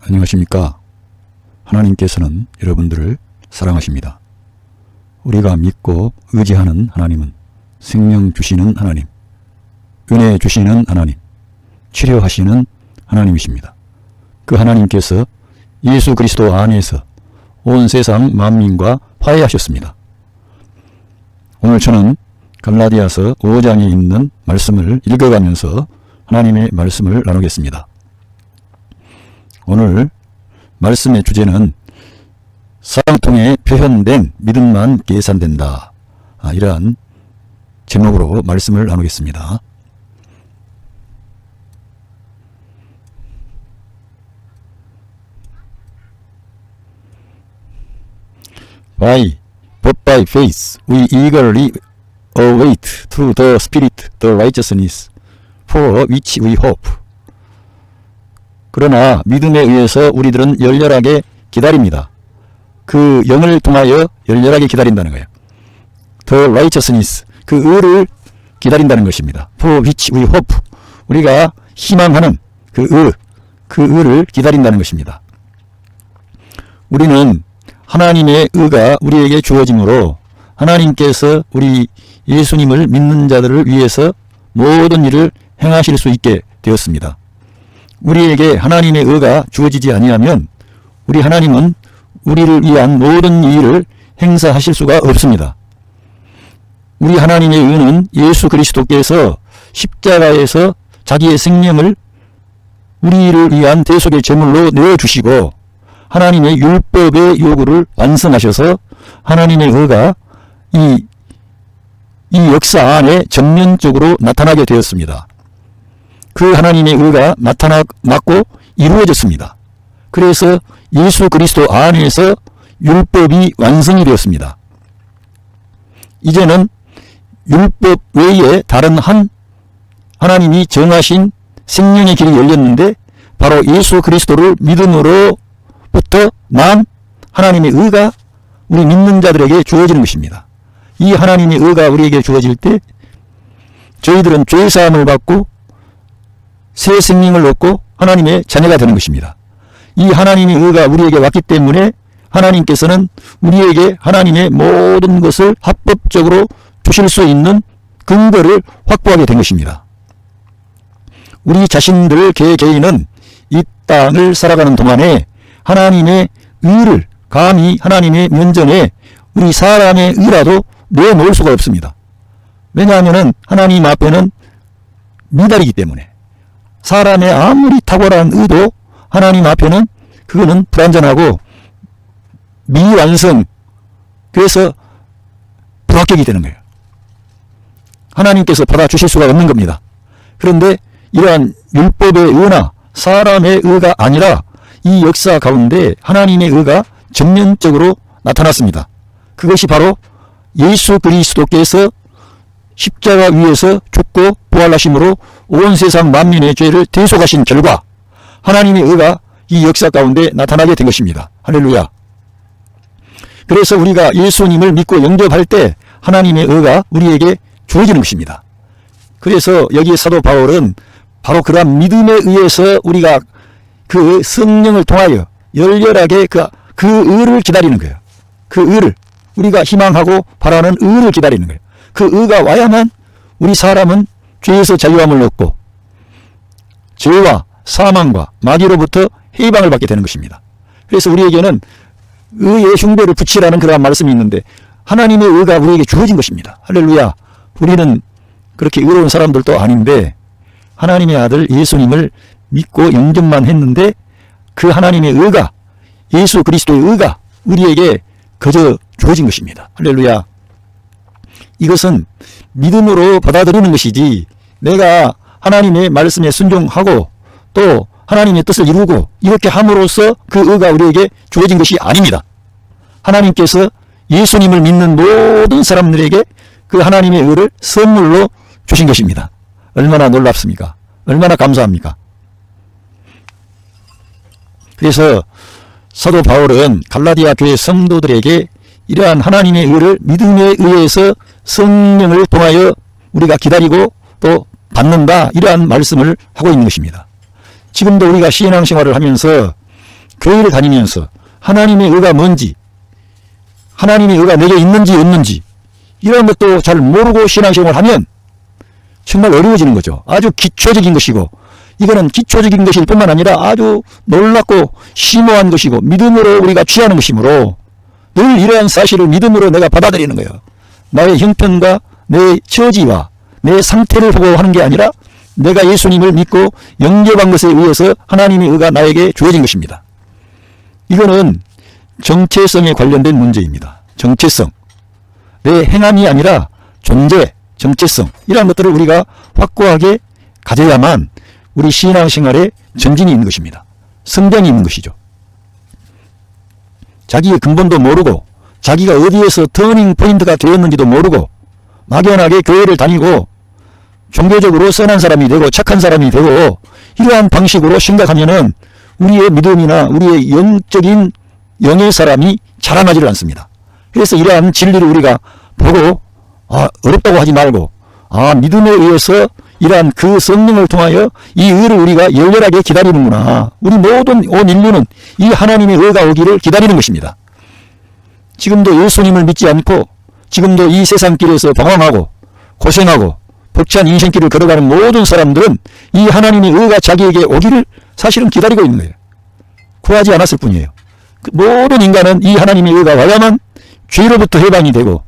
안녕하십니까. 하나님께서는 여러분들을 사랑하십니다. 우리가 믿고 의지하는 하나님은 생명 주시는 하나님, 은혜 주시는 하나님, 치료하시는 하나님이십니다. 그 하나님께서 예수 그리스도 안에서 온 세상 만민과 화해하셨습니다. 오늘 저는 갈라디아서 5장에 있는 말씀을 읽어가면서 하나님의 말씀을 나누겠습니다. 오늘 말씀의 주제는 사랑을 통해 표현된 믿음만 계산된다. 이러한 제목으로 말씀을 나누겠습니다. But by faith we eagerly await through the Spirit the righteousness for which we hope. 그러나 믿음에 의해서 우리들은 열렬하게 기다립니다. 그 영을 통하여 열렬하게 기다린다는 거예요. The righteousness, 그 의를 기다린다는 것입니다. For which we hope, 우리가 희망하는 그 의를 기다린다는 것입니다. 우리는 하나님의 의가 우리에게 주어지므로 하나님께서 우리 예수님을 믿는 자들을 위해서 모든 일을 행하실 수 있게 되었습니다. 우리에게 하나님의 의가 주어지지 아니하면 우리 하나님은 우리를 위한 모든 일을 행사하실 수가 없습니다. 우리 하나님의 의는 예수 그리스도께서 십자가에서 자기의 생명을 우리를 위한 대속의 제물로 내어주시고 하나님의 율법의 요구를 완성하셔서 하나님의 의가 이 역사 안에 전면적으로 나타나게 되었습니다. 그 하나님의 의가 나타났고 이루어졌습니다. 그래서 예수 그리스도 안에서 율법이 완성이 되었습니다. 이제는 율법 외에 다른 하나님이 정하신 생명의 길이 열렸는데 바로 예수 그리스도를 믿음으로부터 난 하나님의 의가 우리 믿는 자들에게 주어지는 것입니다. 이 하나님의 의가 우리에게 주어질 때 저희들은 죄사함을 받고 새 생명을 얻고 하나님의 자녀가 되는 것입니다. 이 하나님의 의가 우리에게 왔기 때문에 하나님께서는 우리에게 하나님의 모든 것을 합법적으로 주실 수 있는 근거를 확보하게 된 것입니다. 우리 자신들 개개인은 이 땅을 살아가는 동안에 하나님의 의를 감히 하나님의 면전에 우리 사람의 의라도 내놓을 수가 없습니다. 왜냐하면 하나님 앞에는 미달이기 때문에 사람의 아무리 탁월한 의도 하나님 앞에는 그거는 불완전하고 미완성, 그래서 불합격이 되는 거예요. 하나님께서 받아주실 수가 없는 겁니다. 그런데 이러한 율법의 의나 사람의 의가 아니라 이 역사 가운데 하나님의 의가 전면적으로 나타났습니다. 그것이 바로 예수 그리스도께서 십자가 위에서 죽고 부활하심으로 온 세상 만민의 죄를 대속하신 결과 하나님의 의가 이 역사 가운데 나타나게 된 것입니다. 할렐루야. 그래서 우리가 예수님을 믿고 영접할 때 하나님의 의가 우리에게 주어지는 것입니다. 그래서 여기 사도 바울은 바로 그러한 믿음에 의해서 우리가 그 성령을 통하여 열렬하게 그 의를 기다리는 거예요. 그 의를 우리가 희망하고 바라는 의를 기다리는 거예요. 그 의가 와야만 우리 사람은 죄에서 자유함을 얻고 죄와 사망과 마귀로부터 해방을 받게 되는 것입니다. 그래서 우리에게는 의의 흉배를 붙이라는 그러한 말씀이 있는데 하나님의 의가 우리에게 주어진 것입니다. 할렐루야. 우리는 그렇게 의로운 사람들도 아닌데 하나님의 아들 예수님을 믿고 영접만 했는데 그 하나님의 의가 예수 그리스도의 의가 우리에게 거저 주어진 것입니다. 할렐루야. 이것은 믿음으로 받아들이는 것이지 내가 하나님의 말씀에 순종하고 또 하나님의 뜻을 이루고 이렇게 함으로써 그 의가 우리에게 주어진 것이 아닙니다. 하나님께서 예수님을 믿는 모든 사람들에게 그 하나님의 의를 선물로 주신 것입니다. 얼마나 놀랍습니까? 얼마나 감사합니까? 그래서 사도 바울은 갈라디아 교회 성도들에게 이러한 하나님의 의를 믿음에 의해서 성령을 통하여 우리가 기다리고 또 받는다, 이러한 말씀을 하고 있는 것입니다. 지금도 우리가 신앙생활을 하면서 교회를 다니면서 하나님의 의가 뭔지, 하나님의 의가 내게 있는지 없는지 이런 것도 잘 모르고 신앙생활을 하면 정말 어려워지는 거죠. 아주 기초적인 것이고, 이거는 기초적인 것일 뿐만 아니라 아주 놀랍고 심오한 것이고 믿음으로 우리가 취하는 것이므로 늘 이러한 사실을 믿음으로 내가 받아들이는 거예요. 나의 형편과 내 처지와 내 상태를 보고 하는 게 아니라 내가 예수님을 믿고 영접한 것에 의해서 하나님의 의가 나에게 주어진 것입니다. 이거는 정체성에 관련된 문제입니다. 정체성. 내 행함이 아니라 존재, 정체성 이러한 것들을 우리가 확고하게 가져야만 우리 신앙생활에 전진이 있는 것입니다. 성장이 있는 것이죠. 자기의 근본도 모르고 자기가 어디에서 터닝 포인트가 되었는지도 모르고 막연하게 교회를 다니고 종교적으로 선한 사람이 되고 착한 사람이 되고 이러한 방식으로 생각하면은 우리의 믿음이나 우리의 영적인 영의 사람이 자라나지를 않습니다. 그래서 이러한 진리를 우리가 보고 어렵다고 하지 말고 믿음에 의해서 이러한 그 성령을 통하여 이 의를 우리가 열렬하게 기다리는구나. 우리 모든 온 인류는 이 하나님의 의가 오기를 기다리는 것입니다. 지금도 예수님을 믿지 않고 지금도 이 세상길에서 방황하고 고생하고 벅찬 인생길을 걸어가는 모든 사람들은 이 하나님의 의가 자기에게 오기를 사실은 기다리고 있는 거예요. 구하지 않았을 뿐이에요. 모든 인간은 이 하나님의 의가 와야만 죄로부터 해방이 되고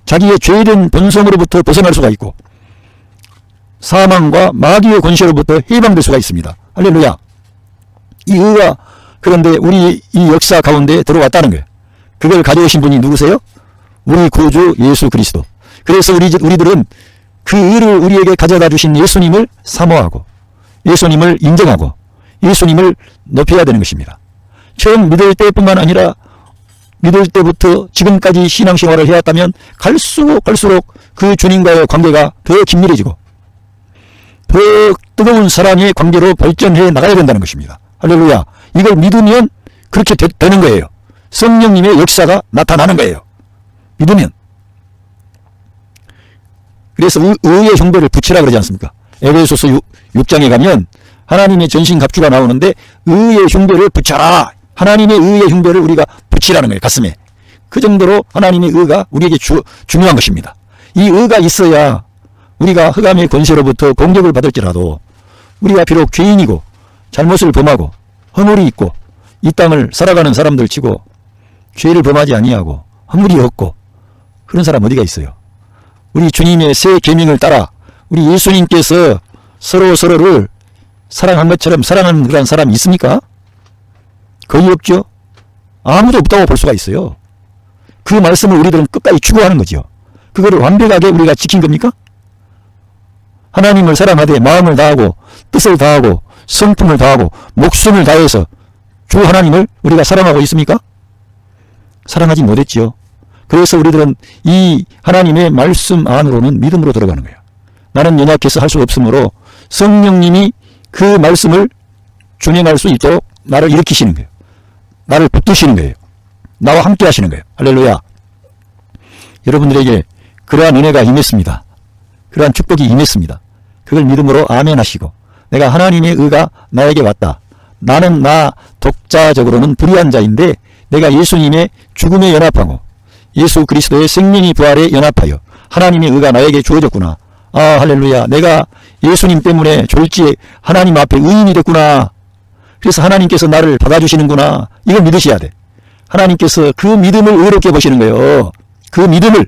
자기의 죄된 본성으로부터 벗어날 수가 있고 사망과 마귀의 권세로부터 해방될 수가 있습니다. 할렐루야. 이 의가 그런데 우리 이 역사 가운데 들어왔다는 거예요. 그걸 가져오신 분이 누구세요? 우리 구주 예수 그리스도. 그래서 우리들은 그 의를 우리에게 가져다 주신 예수님을 사모하고 예수님을 인정하고 예수님을 높여야 되는 것입니다. 처음 믿을 때뿐만 아니라 믿을 때부터 지금까지 신앙생활을 해왔다면 갈수록 그 주님과의 관계가 더 긴밀해지고 더 뜨거운 사랑의 관계로 발전해 나가야 된다는 것입니다. 할렐루야. 이걸 믿으면 그렇게 되는 거예요. 성령님의 역사가 나타나는 거예요. 믿으면. 그래서 의의 흉배를 붙이라 그러지 않습니까? 에베소서 6장에 가면 하나님의 전신갑주가 나오는데 의의 흉배를 붙여라. 하나님의 의의 흉배를 우리가 붙이라는 거예요. 가슴에. 그 정도로 하나님의 의가 우리에게 중요한 것입니다. 이 의가 있어야 우리가 흑암의 권세로부터 공격을 받을지라도 우리가 비록 죄인이고 잘못을 범하고 허물이 있고 이 땅을 살아가는 사람들 치고 죄를 범하지 아니하고 허물이 없고 그런 사람 어디가 있어요? 우리 주님의 새 계명을 따라 우리 예수님께서 서로를 사랑한 것처럼 사랑하는 그런 사람이 있습니까? 거의 없죠. 아무도 없다고 볼 수가 있어요. 그 말씀을 우리들은 끝까지 추구하는 거죠. 그거를 완벽하게 우리가 지킨 겁니까? 하나님을 사랑하되 마음을 다하고 뜻을 다하고 성품을 다하고 목숨을 다해서 주 하나님을 우리가 사랑하고 있습니까? 사랑하지 못했지요. 그래서 우리들은 이 하나님의 말씀 안으로는 믿음으로 들어가는 거예요. 나는 연약해서 할 수 없으므로 성령님이 그 말씀을 준행할 수 있도록 나를 일으키시는 거예요. 나를 붙드시는 거예요. 나와 함께 하시는 거예요. 할렐루야. 여러분들에게 그러한 은혜가 임했습니다. 그러한 축복이 임했습니다. 그걸 믿음으로 아멘 하시고 내가 하나님의 의가 나에게 왔다. 나는 나 독자적으로는 불의한 자인데 내가 예수님의 죽음에 연합하고 예수 그리스도의 생명이 부활에 연합하여 하나님의 의가 나에게 주어졌구나. 할렐루야. 내가 예수님 때문에 졸지에 하나님 앞에 의인이 됐구나. 그래서 하나님께서 나를 받아주시는구나. 이걸 믿으셔야 돼. 하나님께서 그 믿음을 의롭게 보시는 거예요. 그 믿음을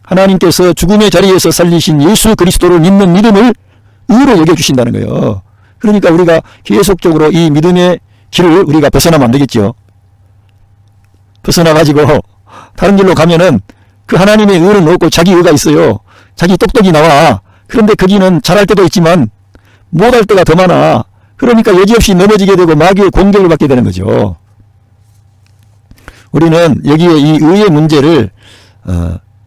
하나님께서 죽음의 자리에서 살리신 예수 그리스도를 믿는 믿음을 의로 여겨주신다는 거예요. 그러니까 우리가 계속적으로 이 믿음의 길을 우리가 벗어나면 안 되겠죠. 벗어나가지고 다른 길로 가면은 그 하나님의 의는 없고 자기 의가 있어요. 자기 똑똑이 나와. 그런데 거기는 잘할 때도 있지만 못할 때가 더 많아. 그러니까 여지없이 넘어지게 되고 마귀의 공격을 받게 되는 거죠. 우리는 여기에 이 의의 문제를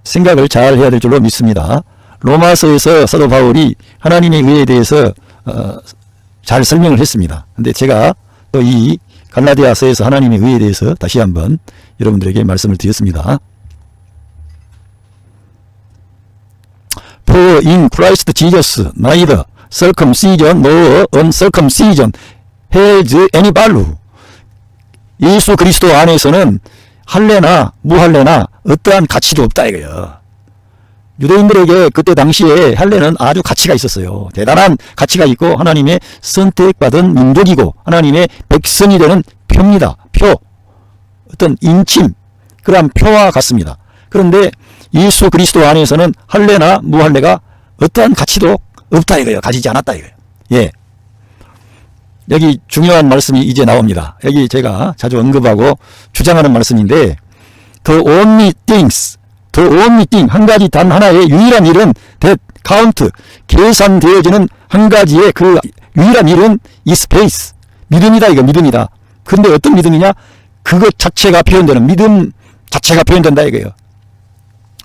생각을 잘 해야 될 줄로 믿습니다. 로마서에서 사도 바울이 하나님의 의에 대해서 잘 설명을 했습니다. 근데 제가 또 이 갈라디아서에서 하나님의 의에 대해서 다시 한번 여러분들에게 말씀을 드렸습니다. For in Christ Jesus neither circumcision nor uncircumcision has any value. 예수 그리스도 안에서는 할례나 무할례나 어떠한 가치도 없다 이거예요. 유대인들에게 그때 당시에 할례는 아주 가치가 있었어요. 대단한 가치가 있고 하나님의 선택받은 민족이고 하나님의 백성이 되는 표입니다. 표. 어떤 인침, 그러한 표와 같습니다. 그런데 예수 그리스도 안에서는 할례나 무할례가 어떠한 가치도 없다 이거예요. 가지지 않았다 이거예요. 예. 여기 중요한 말씀이 이제 나옵니다. 여기 제가 자주 언급하고 주장하는 말씀인데 The only thing, 한 가지 단 하나의 유일한 일은 that count, 계산되어지는 한 가지의 그 유일한 일은 is faith, 믿음이다 이거 믿음이다. 근데 어떤 믿음이냐? 그것 자체가 표현되는 믿음 자체가 표현된다 이거예요.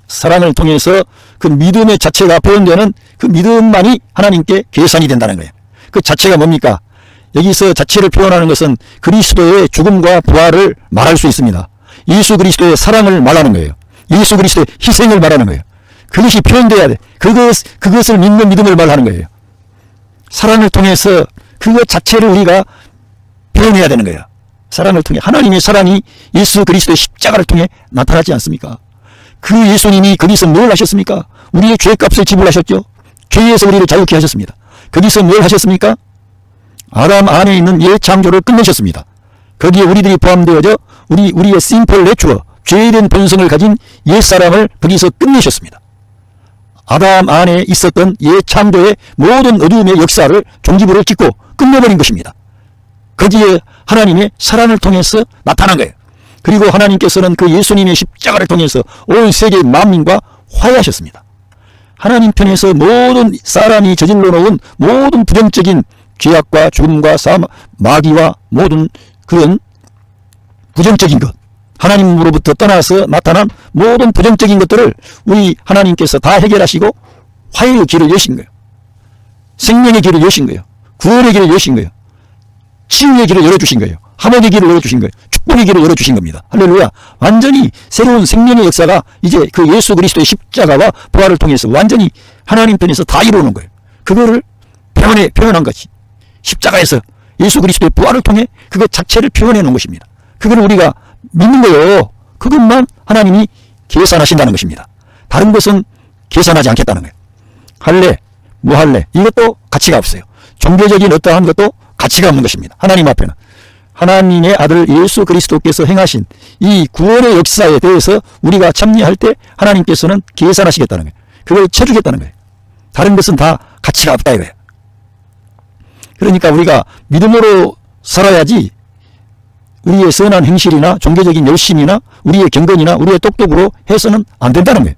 사랑을 통해서 그 믿음의 자체가 표현되는 그 믿음만이 하나님께 계산이 된다는 거예요. 그 자체가 뭡니까? 여기서 자체를 표현하는 것은 그리스도의 죽음과 부활을 말할 수 있습니다. 예수 그리스도의 사랑을 말하는 거예요. 예수 그리스도의 희생을 말하는 거예요. 그것이 표현돼야 돼. 그것을 믿는 믿음을 말하는 거예요. 사랑을 통해서 그것 자체를 우리가 표현해야 되는 거예요. 사랑을 통해 하나님의 사랑이 예수 그리스도의 십자가를 통해 나타나지 않습니까? 그 예수님이 거기서 뭘 하셨습니까? 우리의 죄값을 지불하셨죠. 죄에서 우리를 자유케 하셨습니다. 거기서 뭘 하셨습니까? 아담 안에 있는 옛 창조를 끝내셨습니다. 거기에 우리들이 포함되어져 우리의 심플 내추어, 죄된 본성을 가진 옛사람을 거기서 끝내셨습니다. 아담 안에 있었던 옛 창조의 모든 어두움의 역사를 종지부를 찍고 끝내버린 것입니다. 거기에 하나님의 사랑을 통해서 나타난 거예요. 그리고 하나님께서는 그 예수님의 십자가를 통해서 온 세계 만민과 화해하셨습니다. 하나님 편에서 모든 사람이 저질러 놓은 모든 부정적인 죄악과 죽음과 마귀와 모든 그런 부정적인 것, 하나님으로부터 떠나서 나타난 모든 부정적인 것들을 우리 하나님께서 다 해결하시고 화해의 길을 여신 거예요. 생명의 길을 여신 거예요. 구원의 길을 여신 거예요. 치유의 길을 열어주신 거예요. 화목의 길을 열어주신 거예요. 축복의 길을 열어주신 겁니다. 할렐루야. 완전히 새로운 생명의 역사가 이제 그 예수 그리스도의 십자가와 부활을 통해서 완전히 하나님 편에서 다 이루어놓은 거예요. 그거를 표현한 것이 십자가에서 예수 그리스도의 부활을 통해 그것 자체를 표현해 놓은 것입니다. 그걸 우리가 믿는 거예요. 그것만 하나님이 계산하신다는 것입니다. 다른 것은 계산하지 않겠다는 거예요. 할례, 무할례 이것도 가치가 없어요. 종교적인 어떠한 것도 가치가 없는 것입니다. 하나님 앞에는. 하나님의 아들 예수 그리스도께서 행하신 이 구원의 역사에 대해서 우리가 참여할 때 하나님께서는 계산하시겠다는 거예요. 그걸 쳐주겠다는 거예요. 다른 것은 다 가치가 없다 이거예요. 그러니까 우리가 믿음으로 살아야지 우리의 선한 행실이나 종교적인 열심이나 우리의 경건이나 우리의 똑똑으로 해서는 안 된다는 거예요.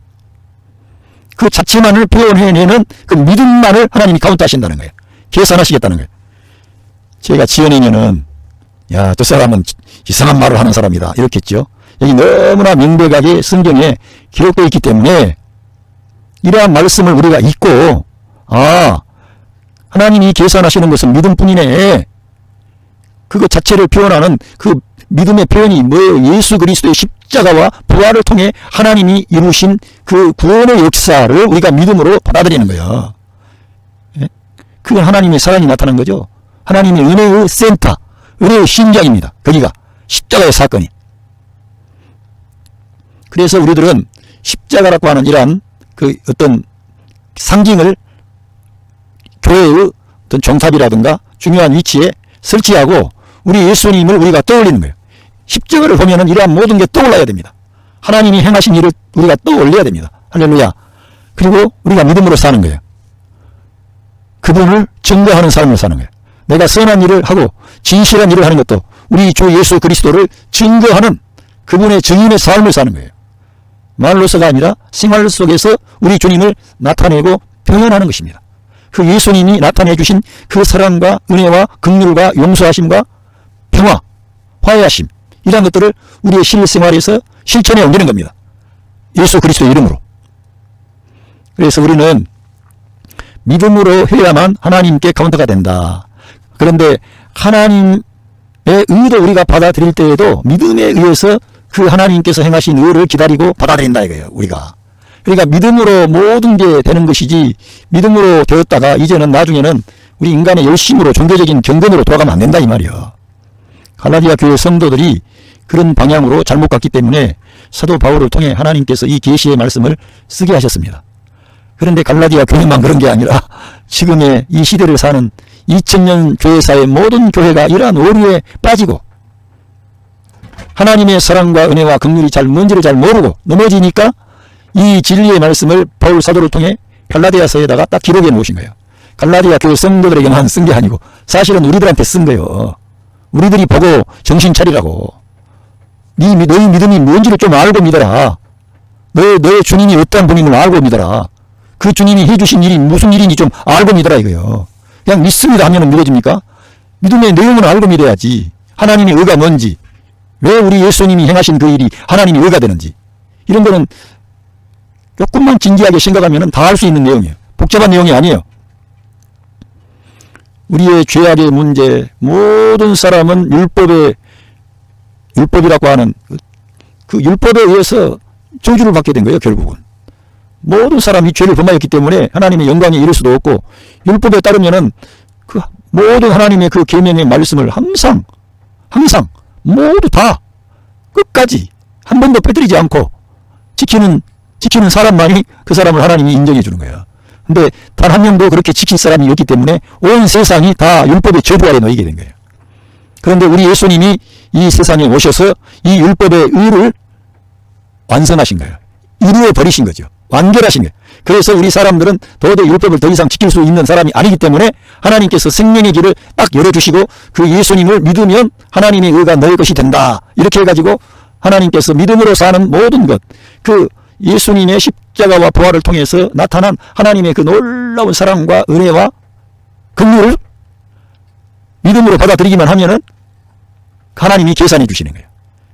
그 자체만을 표현해내는 그 믿음만을 하나님이 카운트하신다는 거예요. 계산하시겠다는 거예요. 제가 지어내면은 야, 저 사람은 이상한 말을 하는 사람이다 이렇게 했죠. 여기 너무나 명백하게 성경에 기록되어 있기 때문에 이러한 말씀을 우리가 읽고 하나님이 계산하시는 것은 믿음뿐이네. 그것 자체를 표현하는 그 믿음의 표현이 뭐예요? 예수 그리스도의 십자가와 부활을 통해 하나님이 이루신 그 구원의 역사를 우리가 믿음으로 받아들이는 거예요. 예? 그건 하나님의 사랑이 나타난 거죠. 하나님의 은혜의 센터, 은혜의 심장입니다. 거기가 십자가의 사건이. 그래서 우리들은 십자가라고 하는 이러한 그 어떤 상징을 교회의 어떤 종탑이라든가 중요한 위치에 설치하고 우리 예수님을 우리가 떠올리는 거예요. 십자가를 보면은 이러한 모든 게 떠올라야 됩니다. 하나님이 행하신 일을 우리가 떠올려야 됩니다. 할렐루야. 그리고 우리가 믿음으로 사는 거예요. 그분을 증거하는 삶을 사는 거예요. 내가 선한 일을 하고 진실한 일을 하는 것도 우리 주 예수 그리스도를 증거하는 그분의 증인의 삶을 사는 거예요. 말로서가 아니라 생활 속에서 우리 주님을 나타내고 표현하는 것입니다. 그 예수님이 나타내 주신 그 사랑과 은혜와 긍휼과 용서하심과 평화, 화해하심 이런 것들을 우리의 실생활에서 실천해 옮기는 겁니다. 예수 그리스도의 이름으로. 그래서 우리는 믿음으로 해야만 하나님께 카운터가 된다. 그런데 하나님의 의도 우리가 받아들일 때에도 믿음에 의해서 그 하나님께서 행하신 의를 기다리고 받아들인다 이거예요. 우리가. 그러니까 믿음으로 모든 게 되는 것이지 믿음으로 되었다가 이제는 나중에는 우리 인간의 열심으로 종교적인 경건으로 돌아가면 안 된다 이 말이에요. 갈라디아 교회 성도들이 그런 방향으로 잘못 갔기 때문에 사도 바울을 통해 하나님께서 이 계시의 말씀을 쓰게 하셨습니다. 그런데 갈라디아 교회만 그런 게 아니라 지금의 이 시대를 사는 2000년 교회사의 모든 교회가 이러한 오류에 빠지고 하나님의 사랑과 은혜와 긍휼이 뭔지를 잘 모르고 넘어지니까 이 진리의 말씀을 바울 사도를 통해 갈라디아서에다가 딱 기록해 놓으신 거예요. 갈라디아 교회 성도들에게만 쓴 게 아니고 사실은 우리들한테 쓴 거예요. 우리들이 보고 정신 차리라고. 너희 믿음이 뭔지를 좀 알고 믿어라. 너의 주님이 어떠한 분임을 알고 믿어라. 그 주님이 해주신 일이 무슨 일인지 좀 알고 믿어라 이거예요. 그냥 믿습니다 하면 믿어집니까? 믿음의 내용은 알고 믿어야지. 하나님의 의가 뭔지, 왜 우리 예수님이 행하신 그 일이 하나님의 의가 되는지, 이런 거는 조금만 진지하게 생각하면 다 알 수 있는 내용이에요. 복잡한 내용이 아니에요. 우리의 죄악의 문제, 모든 사람은 율법이라고 하는 그 율법에 의해서 저주를 받게 된 거예요. 결국은 모든 사람이 죄를 범하였기 때문에 하나님의 영광에 이를 수도 없고, 율법에 따르면은 그 모든 하나님의 그 계명의 말씀을 항상 모두 다 끝까지 한 번도 빼뜨리지 않고 지키는 사람만이 그 사람을 하나님이 인정해 주는 거예요. 근데 단 한 명도 그렇게 지킬 사람이 없기 때문에 온 세상이 다 율법의 저주 아래 놓이게 된 거예요. 그런데 우리 예수님이 이 세상에 오셔서 이 율법의 의를 완성하신 거예요. 이루어 버리신 거죠. 완결하신 거예요. 그래서 우리 사람들은 도저히 율법을 더 이상 지킬 수 있는 사람이 아니기 때문에 하나님께서 생명의 길을 딱 열어주시고 그 예수님을 믿으면 하나님의 의가 너의 것이 된다. 이렇게 해가지고 하나님께서 믿음으로 사는 모든 것, 그 예수님의 십자가와 부활을 통해서 나타난 하나님의 그 놀라운 사랑과 은혜와 긍휼을 믿음으로 받아들이기만 하면은 하나님이 계산해 주시는 거예요.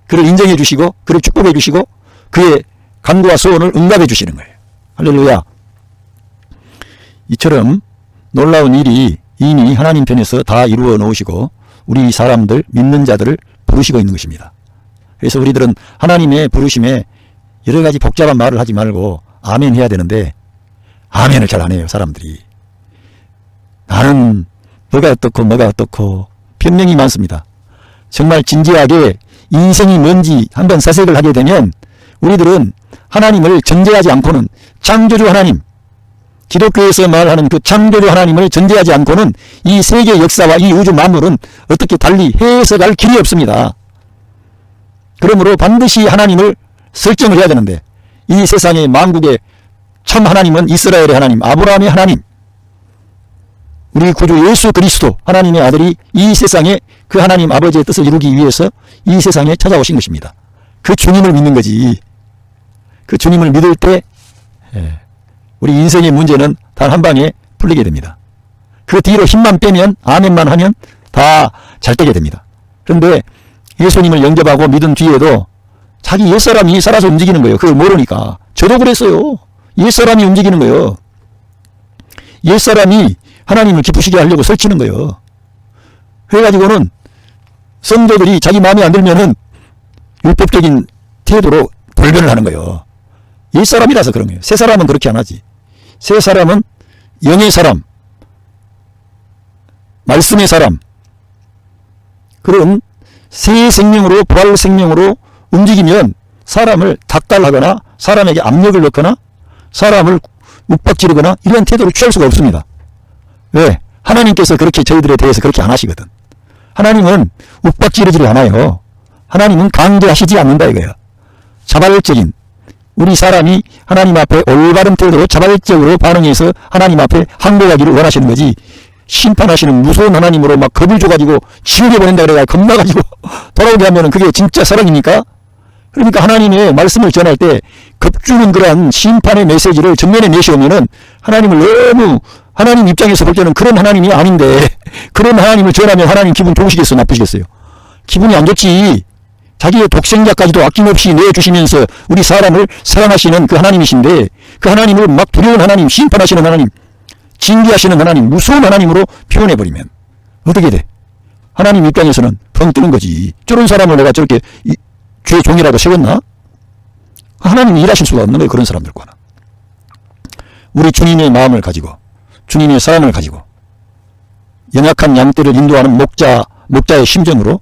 그를 인정해 주시고 그를 축복해 주시고 그의 간구와 소원을 응답해 주시는 거예요. 할렐루야. 이처럼 놀라운 일이 이미 하나님 편에서 다 이루어 놓으시고 우리 사람들, 믿는 자들을 부르시고 있는 것입니다. 그래서 우리들은 하나님의 부르심에 여러 가지 복잡한 말을 하지 말고 아멘 해야 되는데 아멘을 잘 안 해요. 사람들이. 나는 뭐가 어떻고 변명이 많습니다. 정말 진지하게 인생이 뭔지 한번 사색을 하게 되면 우리들은 하나님을 전제하지 않고는, 창조주 하나님, 기독교에서 말하는 그 창조주 하나님을 전제하지 않고는 이 세계 역사와 이 우주 만물은 어떻게 달리 해석할 길이 없습니다. 그러므로 반드시 하나님을 설정을 해야 되는데 이 세상의 만국의 참 하나님은 이스라엘의 하나님, 아브라함의 하나님, 우리 구주 예수 그리스도 하나님의 아들이 이 세상에 그 하나님 아버지의 뜻을 이루기 위해서 이 세상에 찾아오신 것입니다. 그 주님을 믿는 거지. 그 주님을 믿을 때 우리 인생의 문제는 단 한 방에 풀리게 됩니다. 그 뒤로 힘만 빼면, 아멘만 하면 다 잘 되게 됩니다. 그런데 예수님을 영접하고 믿은 뒤에도 자기 옛사람이 살아서 움직이는 거예요. 그걸 모르니까. 저도 그랬어요. 옛사람이 움직이는 거예요. 옛사람이 하나님을 기쁘시게 하려고 설치는 거예요. 그래가지고는 성도들이 자기 마음에 안 들면은 율법적인 태도로 돌변을 하는 거예요. 옛사람이라서 그런 거예요. 새 사람은 그렇게 안 하지. 새 사람은 영의 사람, 말씀의 사람, 그런 새 생명으로, 부활 생명으로 움직이면 사람을 닥달하거나 사람에게 압력을 넣거나 사람을 윽박지르거나 이런 태도를 취할 수가 없습니다. 왜? 하나님께서 그렇게 저희들에 대해서 그렇게 안 하시거든. 하나님은 윽박지르지 않아요. 하나님은 강제하시지 않는다 이거예요. 자발적인, 우리 사람이 하나님 앞에 올바른 태도로 자발적으로 반응해서 하나님 앞에 항복하기를 원하시는 거지, 심판하시는 무서운 하나님으로 막 겁을 줘가지고 지옥에 보낸다 그래가 겁나가지고 돌아오게 하면은 그게 진짜 사랑입니까? 그러니까 하나님의 말씀을 전할 때 겁주는 그러한 심판의 메시지를 전면에 내세우면은 하나님을 너무, 하나님 입장에서 볼 때는 그런 하나님이 아닌데 그런 하나님을 전하면 하나님 기분 좋으시겠어요? 나쁘시겠어요? 기분이 안 좋지. 자기의 독생자까지도 아낌없이 내주시면서 우리 사람을 사랑하시는 그 하나님이신데 그 하나님을 막 두려운 하나님, 심판하시는 하나님, 징계하시는 하나님, 무서운 하나님으로 표현해버리면 어떻게 돼? 하나님 입장에서는 펑 뜨는 거지. 저런 사람을 내가 저렇게 죄의 종이라도 세웠나? 하나님이 일하실 수가 없는 거예요. 그런 사람들과는. 우리 주님의 마음을 가지고, 주님의 사랑을 가지고 연약한 양떼를 인도하는 목자의 심정으로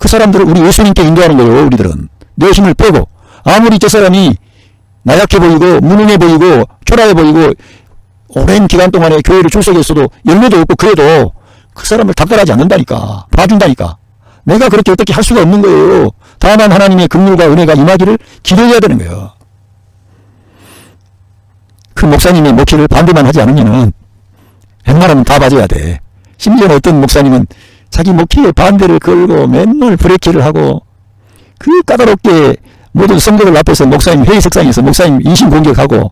그 사람들을 우리 예수님께 인도하는 거예요. 우리들은 내 힘을 빼고, 아무리 저 사람이 나약해 보이고 무능해 보이고 초라해 보이고 오랜 기간 동안에 교회를 출석했어도 열매도 없고 그래도 그 사람을 닥달하지 않는다니까. 봐준다니까. 내가 그렇게 어떻게 할 수가 없는 거예요. 다만 하나님의 긍휼과 은혜가 임하기를 기도해야 되는 거예요. 그 목사님의 목회를 반대만 하지 않으면은 웬만하면 다 봐줘야 돼. 심지어 어떤 목사님은 자기 목회에 반대를 걸고 맨날 브레이크를 하고 그 까다롭게 모든 성도들 앞에서 목사님 회의석상에서 목사님 인신 공격하고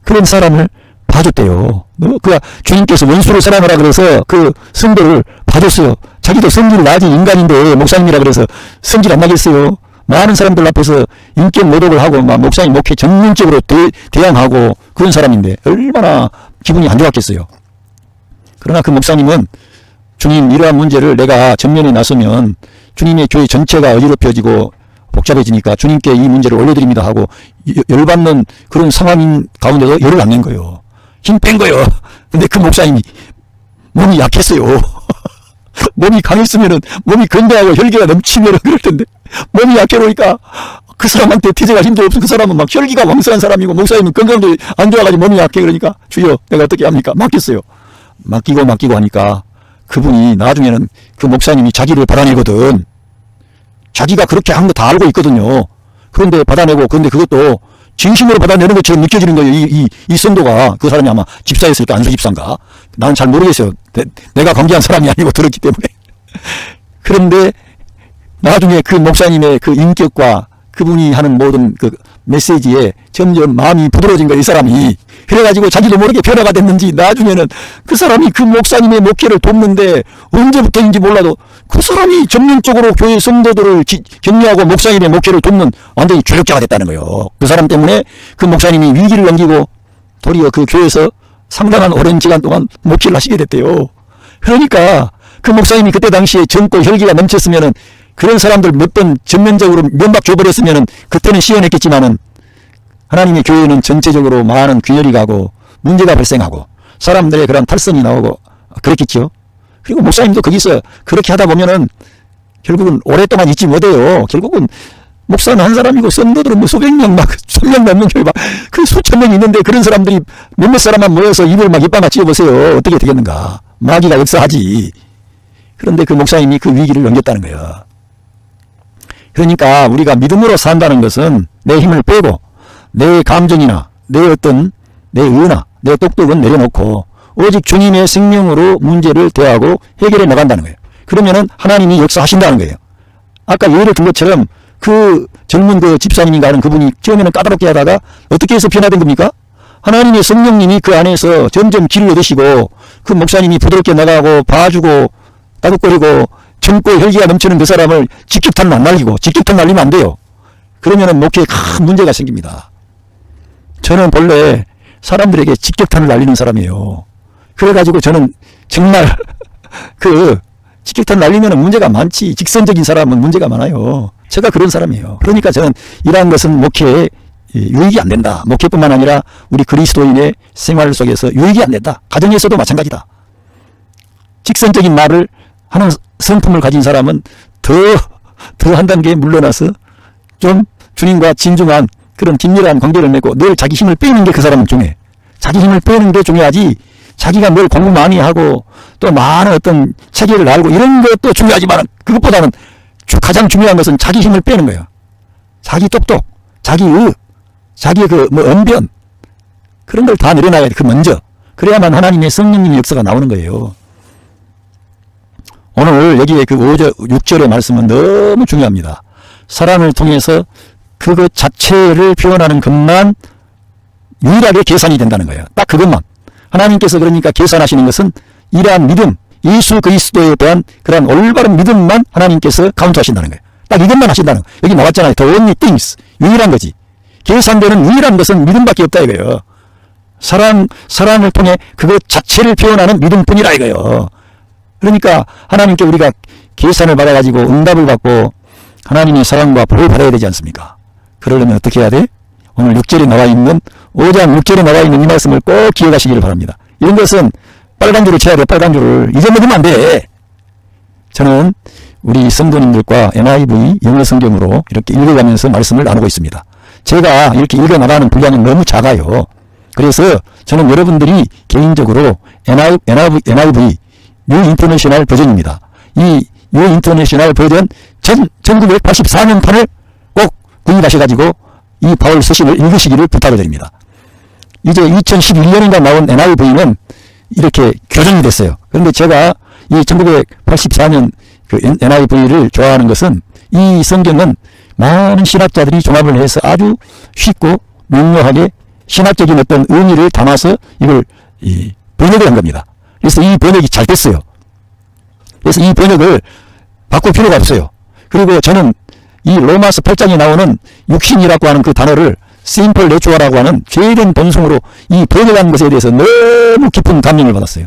그런 사람을 봐줬대요. 그 주님께서 원수를 사랑하라 그래서 그 성도를 봐줬어요. 자기도 성질 낮은 인간인데 목사님이라 그래서 성질 안 나겠어요. 많은 사람들 앞에서 인격 모독을 하고 막 목사님 목회 전문적으로 대항하고 그런 사람인데 얼마나 기분이 안 좋았겠어요. 그러나 그 목사님은 주님, 이러한 문제를 내가 전면에 나서면 주님의 교회 전체가 어지럽혀지고 복잡해지니까 주님께 이 문제를 올려드립니다 하고 열받는 그런 상황인 가운데도 열을 안 낸 거예요. 힘 뺀 거예요. 근데 그 목사님이 몸이 약했어요. 몸이 강했으면은 몸이 건강하고 혈기가 넘치면 그럴 텐데 몸이 약해 보니까 그 사람한테 태제가 힘도 없어. 그 사람은 막 혈기가 왕성한 사람이고 목사님은 건강도 안 좋아가지고 몸이 약해. 그러니까 주여 내가 어떻게 합니까? 맡겼어요. 맡기고 하니까 그분이 나중에는 그 목사님이 자기를 받아내거든. 자기가 그렇게 한 거 다 알고 있거든요. 그런데 받아내고, 그런데 그것도 진심으로 받아내는 것처럼 느껴지는 거예요. 이 성도가. 그 사람이 아마 집사였을까 안수 집사인가. 나는 잘 모르겠어요. 내가 관계한 사람이 아니고 들었기 때문에. 그런데 나중에 그 목사님의 그 인격과 그분이 하는 모든 그 메시지에 점점 마음이 부드러워진 거예요. 이 사람이. 그래가지고 자기도 모르게 변화가 됐는지 나중에는 그 사람이 그 목사님의 목회를 돕는데 언제부터인지 몰라도 그 사람이 전면적으로 교회 성도들을 격려하고 목사님의 목회를 돕는 완전히 조력자가 됐다는 거예요. 그 사람 때문에 그 목사님이 위기를 넘기고 도리어 그 교회에서 상당한 오랜 시간 동안 목회를 하시게 됐대요. 그러니까 그 목사님이 그때 당시에 젊고 혈기가 넘쳤으면은 그런 사람들 몇 번 전면적으로 면박 줘버렸으면은 그때는 시원했겠지만은 하나님의 교회는 전체적으로 많은 균열이 가고 문제가 발생하고 사람들의 그런 탈선이 나오고 그랬겠죠. 그리고 목사님도 거기서 그렇게 하다 보면은 결국은 오랫동안 있지 못해요. 결국은 목사는 한 사람이고 성도들은 뭐 수백 명 막 1000명 넘는 교회 막 그 수천 명이 있는데 그런 사람들이 몇몇 사람만 모여서 입을 막 입방아 찌어보세요. 어떻게 되겠는가. 마귀가 역사하지. 그런데 그 목사님이 그 위기를 넘겼다는 거예요. 그러니까 우리가 믿음으로 산다는 것은 내 힘을 빼고 내 감정이나 내 어떤 내 의나 내 똑똑은 내려놓고 오직 주님의 생명으로 문제를 대하고 해결해 나간다는 거예요. 그러면은 하나님이 역사하신다는 거예요. 아까 예를 든 것처럼 그 젊은 그 집사님인가 하는 그분이 처음에는 까다롭게 하다가 어떻게 해서 변화된 겁니까? 하나님의 성령님이 그 안에서 점점 길을 얻으시고 그 목사님이 부드럽게 나가고 봐주고 따뜻거리고 젊고 혈기가 넘치는 그 사람을 직격탄 안 날리고 직격탄 날리면 안 돼요. 그러면은 목회에 큰 문제가 생깁니다. 저는 본래 사람들에게 직격탄을 날리는 사람이에요. 그래가지고 저는 정말 그 직격탄 날리면 문제가 많지. 직선적인 사람은 문제가 많아요. 제가 그런 사람이에요. 그러니까 저는 이러한 것은 목회에 유익이 안 된다. 목회뿐만 아니라 우리 그리스도인의 생활 속에서 유익이 안 된다. 가정에서도 마찬가지다. 직선적인 말을 하는 성품을 가진 사람은 더 한 단계 물러나서 좀 주님과 진중한 그런 긴밀한 관계를 맺고 늘 자기 힘을 빼는 게 그 사람은 중요해. 자기 힘을 빼는 게 중요하지. 자기가 뭘 공부 많이 하고 또 많은 어떤 체계를 알고 이런 것도 중요하지만 그것보다는 가장 중요한 것은 자기 힘을 빼는 거예요. 자기 똑똑, 자기 자기 그 뭐 언변 그런 걸 다 내려놔야 돼. 그 먼저. 그래야만 하나님의 성령님의 역사가 나오는 거예요. 오늘 여기에 그 6절의 말씀은 너무 중요합니다. 사랑을 통해서 그것 자체를 표현하는 것만 유일하게 계산이 된다는 거예요. 딱 그것만. 하나님께서 그러니까 계산하시는 것은 이러한 믿음, 예수 그리스도에 대한 그런 올바른 믿음만 하나님께서 카운트하신다는 거예요. 딱 이것만 하신다는 거예요. 여기 나왔잖아요. The only things. 유일한 거지. 계산되는 유일한 것은 믿음밖에 없다 이거예요. 사랑을 통해 그것 자체를 표현하는 믿음뿐이라 이거예요. 그러니까 하나님께 우리가 계산을 받아가지고 응답을 받고 하나님의 사랑과 복을 받아야 되지 않습니까? 그러려면 어떻게 해야 돼? 오늘 6절에 나와 있는 5장 6절에 나와 있는 이 말씀을 꼭 기억하시기를 바랍니다. 이런 것은 빨간 줄을 쳐야 돼. 빨간 줄을 잊어먹으면 안 돼. 저는 우리 성도님들과 NIV 영어 성경으로 이렇게 읽어가면서 말씀을 나누고 있습니다. 제가 이렇게 읽어나가는 분량이 너무 작아요. 그래서 저는 여러분들이 개인적으로 NIV 뉴 인터내셔널 버전입니다. 이 뉴 인터내셔널 버전 1984년 판을 꼭 구입하셔가지고 이 바울 서신을 읽으시기를 부탁을 드립니다. 이제 2011년인가 나온 NIV는 이렇게 교정이 됐어요. 그런데 제가 이 1984년 그 NIV를 좋아하는 것은 이 성경은 많은 신학자들이 종합을 해서 아주 쉽고 명료하게 신학적인 어떤 의미를 담아서 이걸 번역을 한 겁니다. 그래서 이 번역이 잘 됐어요. 그래서 이 번역을 바꿀 필요가 없어요. 그리고 저는 이 로마서 8장에 나오는 육신이라고 하는 그 단어를 심플 내추어라고 하는 죄된 본성으로 이 번역한 것에 대해서 너무 깊은 감명을 받았어요.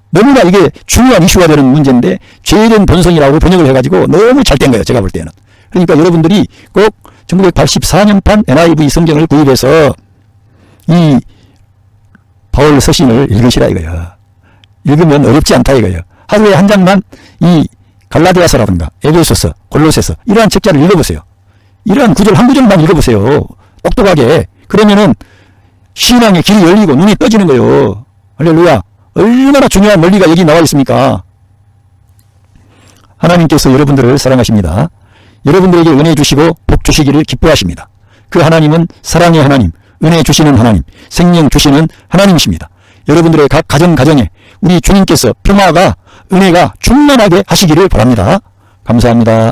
너무나 이게 중요한 이슈가 되는 문제인데 죄된 본성이라고 번역을 해가지고 너무 잘 된 거예요. 제가 볼 때는. 그러니까 여러분들이 꼭 1984년판 NIV 성경을 구입해서 이 바울 서신을 읽으시라 이거야. 읽으면 어렵지 않다 이거예요. 하루에 한 장만 이 갈라디아서라든가 에베소서, 골로새서 이러한 책자를 읽어보세요. 이러한 구절 한 구절만 읽어보세요. 똑똑하게. 그러면은 신앙의 길이 열리고 눈이 떠지는 거예요. 할렐루야. 얼마나 중요한 원리가 여기 나와 있습니까? 하나님께서 여러분들을 사랑하십니다. 여러분들에게 은혜 주시고 복 주시기를 기뻐하십니다. 그 하나님은 사랑의 하나님, 은혜 주시는 하나님, 생명 주시는 하나님이십니다. 여러분들의 각 가정에 우리 주님께서 평화가 은혜가 충만하게 하시기를 바랍니다. 감사합니다.